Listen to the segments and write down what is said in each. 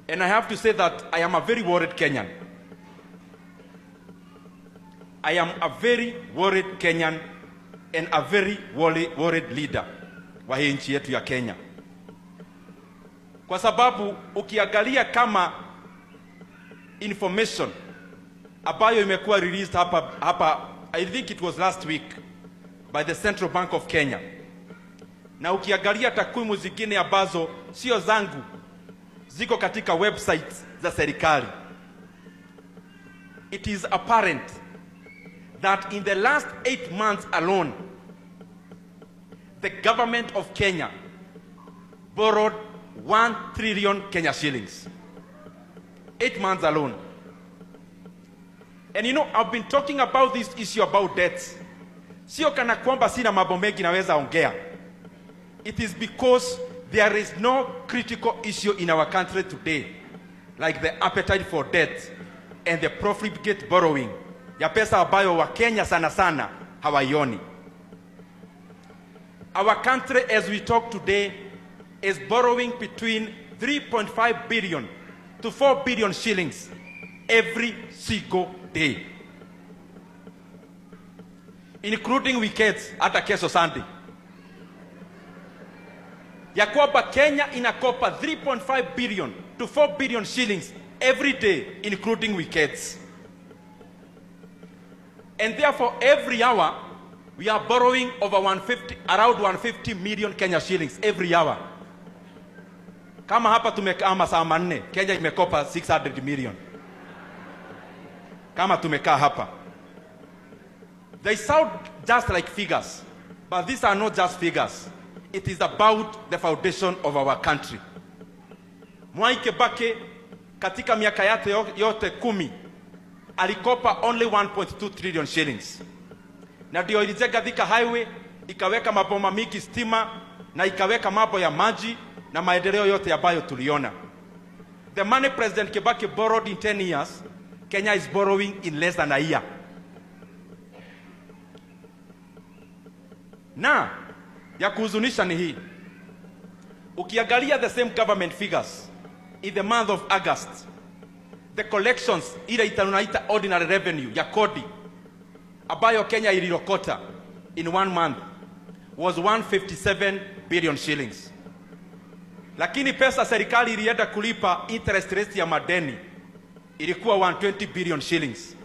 And I have to say that I am a very worried Kenyan. I am a very worried Kenyan and a very worried leader wa hii nchi yetu ya Kenya. Kwa sababu ukiangalia kama information ambayo imekuwa released hapa I think it was last week by the Central Bank of Kenya. Na ukiangalia takwimu zingine ambazo sio zangu ziko katika websites za serikali. It is apparent that in the last 8 months alone, the government of Kenya borrowed 1 trillion Kenya shillings. 8 months alone. And you know, I've been talking about this issue about debts. Sio kana kwamba sina mambo mengi naweza ongea. It is because there is no critical issue in our country today like the appetite for debt and the profligate borrowing ya pesa ambayo wa Kenya sana sana hawaioni. Our country as we talk today is borrowing between 3.5 billion to 4 billion shillings every single day, including weekends hata kesho Sunday. Ya kwamba Kenya inakopa 3.5 billion to 4 billion shillings every day, including weekends. And therefore, every hour, we are borrowing over around 150 million Kenya shillings every hour. Kama hapa tumekaa masaa manne, Kenya imekopa 600 million. Kama tumekaa hapa. They sound just like figures, but these are not just figures. It is about the foundation of our country. Mwai Kibaki katika miaka yake yote 10 alikopa only 1.2 trillion shillings. Na ndio ilijenga Thika highway, ikaweka maboma mingi stima, na ikaweka mambo ya maji na maendeleo yote ambayo tuliona. The money President Kibaki borrowed in 10 years, Kenya is borrowing in less than a year. Na ya kuhuzunisha ni hii. Ukiangalia the same government figures in the month of August, the collections ile tunaita ordinary revenue ya kodi ambayo Kenya ilirokota in 1 month was 157 billion shillings. Lakini pesa serikali ilienda kulipa interest rate ya madeni ilikuwa 120 billion shillings.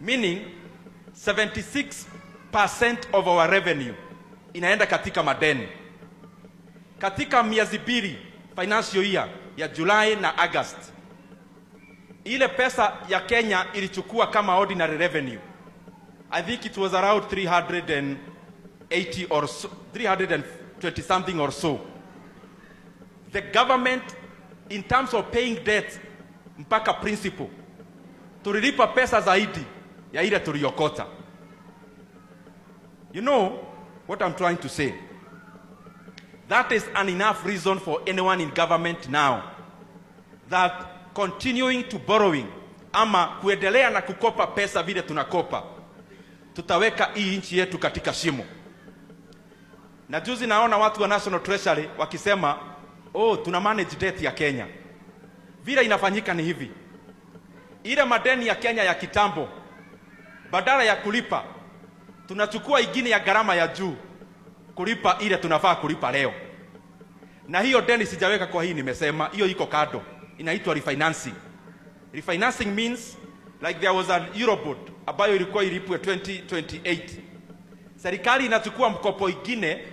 Meaning 76% of our revenue inaenda katika madeni. Katika miezi mbili financial year ya July na August, ile pesa ya Kenya ilichukua kama ordinary revenue, I think it was around 380 or so, 320 something or so. The government in terms of paying debt mpaka principal tulilipa pesa zaidi ya ile tuliokota. You know what I'm trying to say? That is an enough reason for anyone in government now that continuing to borrowing ama kuendelea na kukopa pesa vile tunakopa, tutaweka hii nchi yetu katika shimo. Na juzi naona watu wa National Treasury wakisema, oh, tuna manage debt ya Kenya. Vile inafanyika ni hivi. Ile madeni ya Kenya ya kitambo, badala ya kulipa, tunachukua ingine ya gharama ya juu kulipa ile tunafaa kulipa leo. Na hiyo deni sijaweka kwa hii nimesema, hiyo iko kado. Inaitwa refinancing. Refinancing means like there was an Eurobond ambayo ilikuwa ilipwe 2028. Serikali inachukua mkopo ingine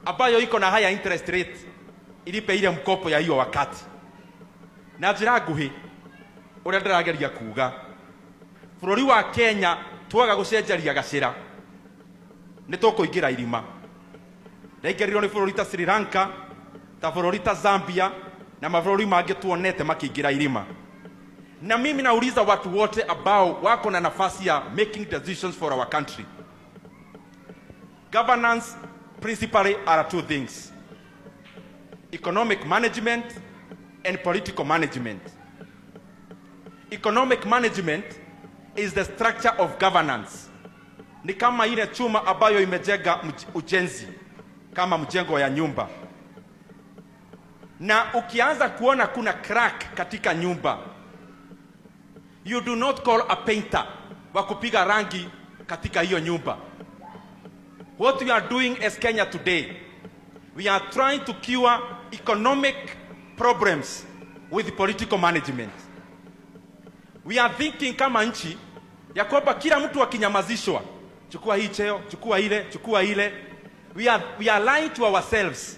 ambayo iko na higher interest rate ilipe ile mkopo ya hiyo wakati. Na njira nguhi uria ndirageria kuga, bururi wa Kenya twaga gucenjeria gacira ni tukuingira irima. Ndaigerirwo ni bururi ta Sri Lanka, ta bururi ta Zambia na mabũrũri mangĩ tuonete makiingira irima. Na mimi nauliza watu wote ambao wako na nafasi ya making decisions for our country. Governance principally are two things: economic management and political management. Economic management is the structure of governance. Ni kama ile chuma ambayo imejenga ujenzi kama mjengo ya nyumba. na ukianza kuona kuna crack katika nyumba, you do not call a painter wa kupiga rangi katika hiyo nyumba. What we are doing as Kenya today, we are trying to cure economic problems with political management. We are thinking kama nchi ya kwamba kila mtu akinyamazishwa, chukua hii cheo, chukua ile, chukua ile. We are lying to ourselves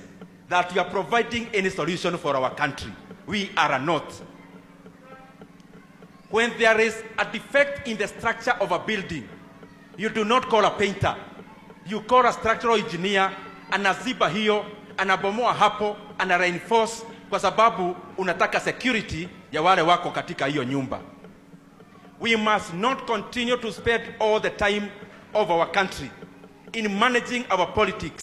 that we are providing any solution for our country. We are not. When there is a defect in the structure of a building, you do not call a painter. You call a structural engineer, anaziba hiyo, anabomoa hapo, ana reinforce kwa sababu unataka security ya wale wako katika hiyo nyumba. We must not continue to spend all the time of our country in managing our politics